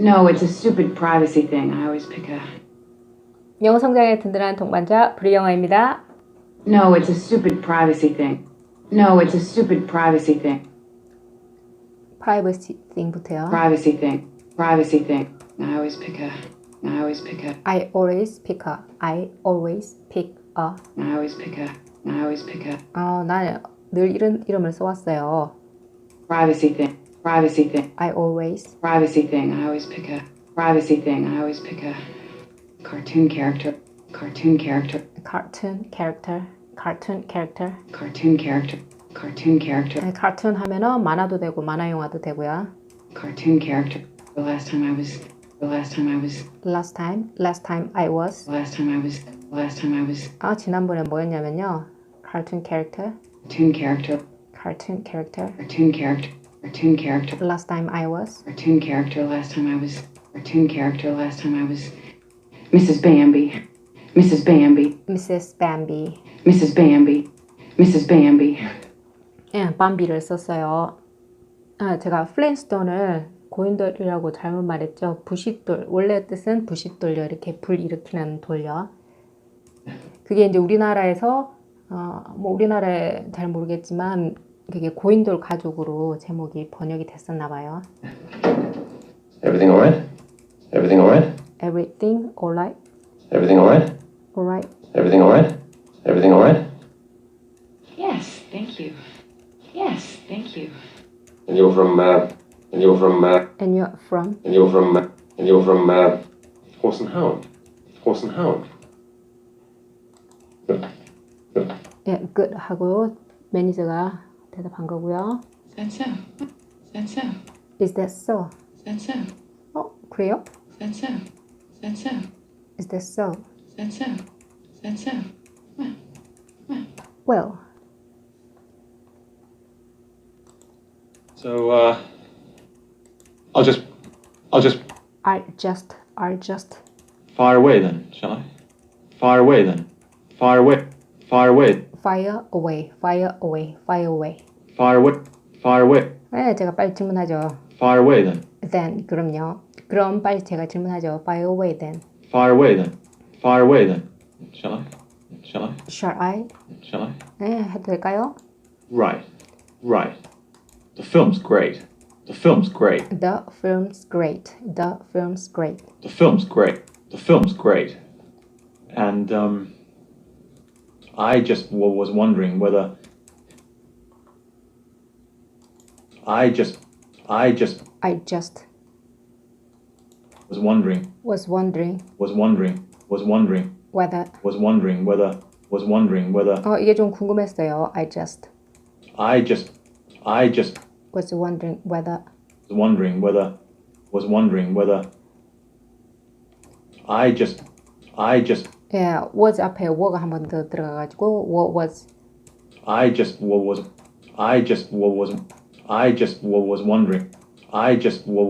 No, it's a stupid privacy thing. I always pick a... 영어 성장에 든든한 동반자 보리영어입니다. No, it's a stupid privacy thing. No, it's a stupid privacy thing. privacy thing부터요. Privacy thing. Privacy thing. I always pick a... I always pick a... I always pick a. I always pick a. I always pick a... I always pick a... 나는 늘 이런 이름을 써왔어요. Privacy thing. Privacy thing. I always. Privacy thing. I always pick a... Privacy thing. I always pick a... Cartoon character. Cartoon character. Cartoon character. Cartoon character. Cartoon character. Cartoon character. 네, cartoon 하면은 만화도 되고 만화 영화도 되고요. Cartoon character. The last time I was... Last time I was... Last time I was. Last time I was... Last time I was... 지난번에 뭐였냐면요. Cartoon character. Cartoon character. Cartoon character. Cartoon character. Cartoon character. Last time I was. Cartoon character. Last time I was... Cartoon character. Last time I was... Mrs. Bambi. Mrs. Bambi. Mrs. Bambi. Mrs. Bambi. Mrs. Bambi. 예, 밤비를 썼어요. 제가 플랜스톤을 고인돌이라고 잘못 말했죠. 부싯돌. 원래 뜻은 부싯돌요. 이렇게 불 일으키는 돌요. 그게 이제 우리나라에서 뭐 우리나라에 잘 모르겠지만 그게 고인돌 가족으로 제목이 번역이 됐었나 봐요. Everything alright? Everything alright? Everything alright? Everything alright? Alright. Everything alright? Everything alright? Yes, thank you. Yes, thank you. And you're from And you're from? Horse and Hound. Horse and Hound. 예, good 하고 매니저가 대답한 거고요. Is that so? Is that so? Is that so? Is that so? 그래요? Is that so? Is that so? Is that so? Is that so? Is that so? Well. So, I'll just I'll just fire away then, shall I? Fire away then. Fire away. Fire away. fire away. Fire away. Fire away. Fire away. Fire away. 네, 제가 빨리 질문하죠. Fire away then. Then 그럼요. 그럼 빨리 제가 질문하죠. Fire away then. Fire away then. Fire away then. Shall I? Shall I? Shall I? Shall I? 네, 해도 될까요? Right. Right. The film's great. The film's great. The film's great. The film's great. The film's great. The film's great. And I just was wondering whether I just was wondering whether 이게 좀 궁금했어요. I just was wondering whether 예, was 앞에 was 한번 더 들어가가지고 what was I just was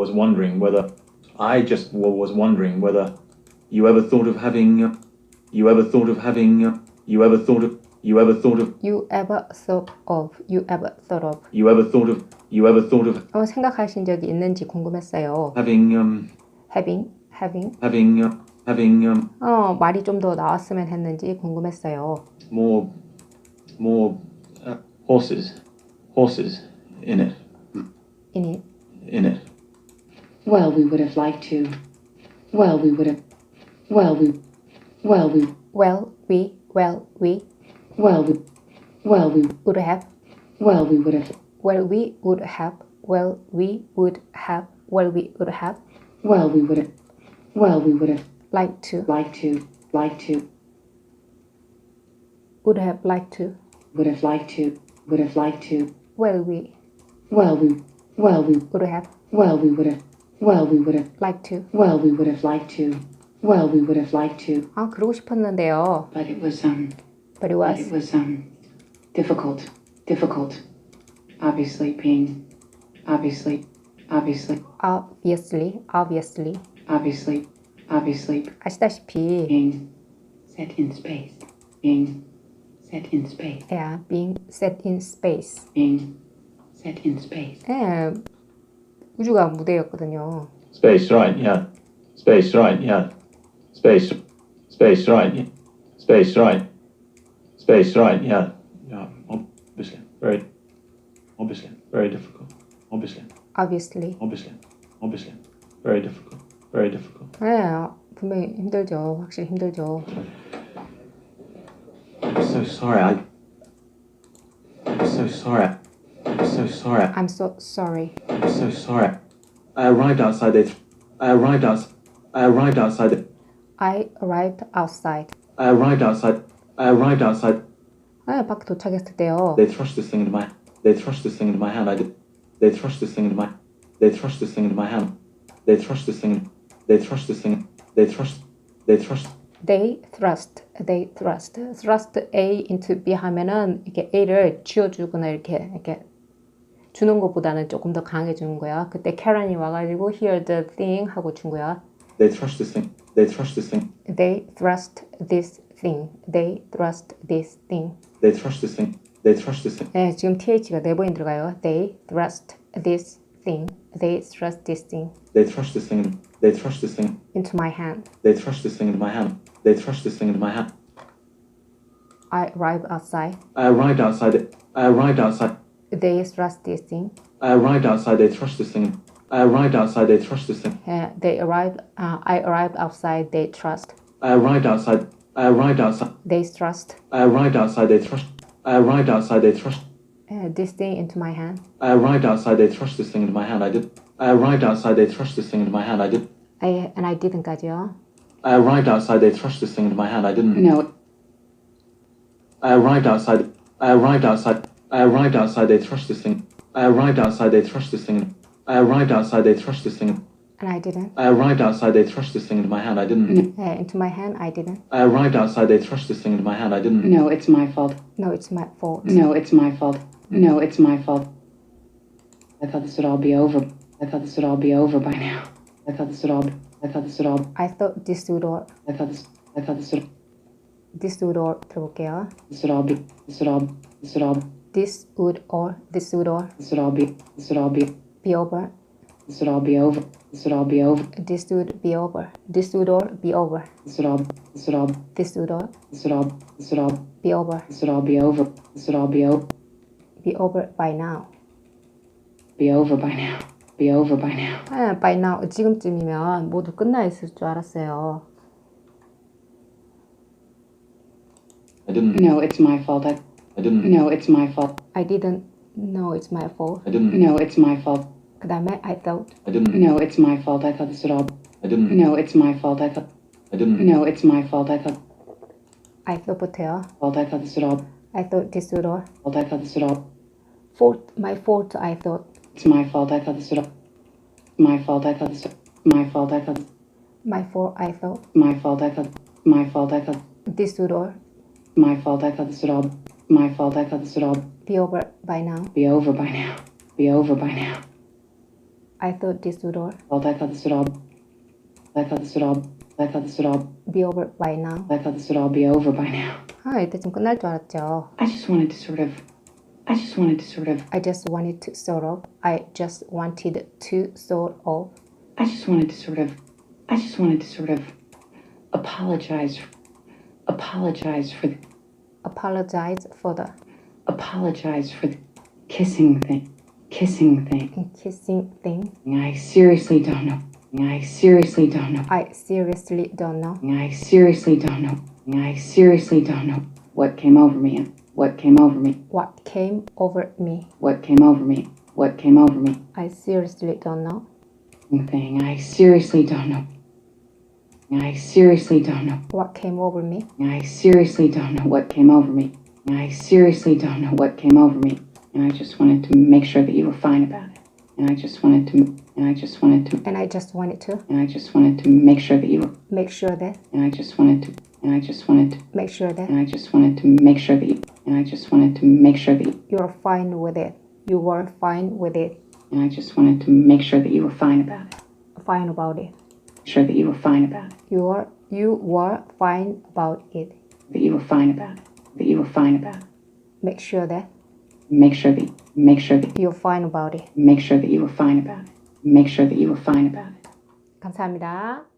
wondering whether you ever thought of having 생각하신 적이 있는지 궁금했어요. having 말이 좀 더 나왔으면 했는지 궁금했어요. more horses in it. Well, we would have liked to. Well, we would have. Well, we would have. Well, we would have liked to. Would have liked to. Well, we would have liked to. 그러고 싶었는데요. But it was difficult. Obviously. 아시다시피 Being set in space. yeah, being set in space. Being set in space. 예, 우주가 무대였거든요. Space right, yeah. Space right, yeah. Space right, yeah. Space right. Space right, yeah. Yeah, obviously. Very difficult. Obviously. Very difficult. Very difficult. 네, 분명히 힘들죠. 확실히 힘들죠. I'm so sorry. I'm so sorry. I'm so sorry. I'm so sorry. I'm so sorry. I arrived outside. I arrived outside. I arrived outside. I arrived outside. I arrived outside. 네, 밖에 도착했을 때요. They thrust this thing into my. They thrust this thing into my hand. I did. They thrust this thing into my. They thrust this thing into my hand. They thrust this thing. They thrust this thing. They thrust. They thrust. They thrust. They thrust. Thrust A into B 하면은 이렇게 A를 쥐어주거나 이렇게 주는 것보다는 조금 더 강하게 주는 거야. 그때 캐런이 와가지고 here the thing 하고 준 거야. They thrust this thing. They thrust this thing. They thrust this thing. They thrust this thing. They thrust this thing. They thrust this thing. 네, 지금 TH가 4번이 들어가요. They thrust this thing. They thrust this thing They thrust this thing. They thrust this thing. into my hand. They thrust this thing into my hand. They thrust this thing into my hand. I arrived outside. I arrived outside. I arrived outside. They thrust this thing. I arrived outside. They thrust this thing. I arrived outside. They thrust this thing. They arrived. I arrived outside. They trust. I arrived outside. I arrived outside. They thrust I arrived outside. They thrust. I arrived outside. They thrust. this thing into my hand. I arrived outside. They thrust this thing into my hand. I did. I arrived outside. They thrust this thing into my hand. I did. I didn't까지요. I arrived outside. They thrust this thing into my hand. I didn't. No, I arrived outside. I arrived outside. I arrived outside. They thrust this thing. I arrived outside. They thrust this thing. I arrived outside. They thrust this thing. And I didn't. I arrived outside. They thrust this thing into my hand. I didn't. Into my hand. I didn't. I arrived outside. They thrust this thing into my hand. I didn't. no, it's my fault. No, it's my fault. No, it's my fault. No, it's my fault. I thought this would all be over. I thought this would all be over by now. I thought this would all. I thought this would all. I thought this would all. I thought this. I thought this would. This would all. 들어볼게요. This would all be. This would all. This would all. This would all. This would all This would all be. This would all be. be over. This would all be over. This would all be over. This would be over. This would all be over. This would all. This would all. This would all This would all. This would all. be over. This would all be over. This would all be over. Be over by now. Be over by now. Be over by now. by now. 지금쯤이면 모두 끝나 있을 줄 알았어요. I didn't. No, it's my fault. I didn't. No, it's my fault. I didn't know it's my fault. I didn't. No, it's my fault. 그 다음에 I thought. I didn't. No, it's my fault. I thought this would all. I didn't. No, it's my fault. I thought. I didn't. No, it's my fault. I thought. I thought부터요. Fault. I thought this would all. I thought this would all. Fault. I thought this would all. Fault. My fault. I thought. It's my fault. I thought this would all. My fault. I thought this. My fault. I thought. My fault. I thought. My fault. I thought. My fault. I thought. This would all My fault. I thought this would all. My fault. I thought this would all be over by now. be over by now. Be over by now. I thought this would all Fault. I thought this would all. I thought this would all. I thought this would all. be over by now. I thought this would all be over by now. 이때쯤 끝날 줄 알았죠. I just wanted to sort of. I just wanted to sort of. I just wanted to sort of. I just wanted to sort of. I just wanted to sort of. I just wanted to sort of apologize. Apologize for the. Apologize for the Apologize for the kissing thing. Kissing thing. kissing thing. I seriously don't know. I seriously don't know. I seriously don't know. I seriously don't know. I seriously don't know what came over me. What came over me. What came over me. What came over me. What came over me. I seriously don't know. Thing. I seriously don't know. I seriously don't know. What came over me. I seriously don't know what came over me. I seriously don't know what came over me. And I just wanted to make sure that you were fine about it. And I just wanted to. And I just wanted to. And I just wanted to And I just wanted to make sure that you were. make sure that. And I just wanted to. And I just wanted to. Make sure that And I just wanted to make sure that you. And I just wanted to make sure that you. you're fine with it. You were fine with it. And I just wanted to make sure that you were fine about it. Fine about it. Sure that you were fine about it. You were fine about it. That you were fine about it. That you were fine about it. Make sure that Make sure that. Make sure that. you're fine about it. Make sure that you were fine about it. Make sure that you were fine about it. 감사합니다.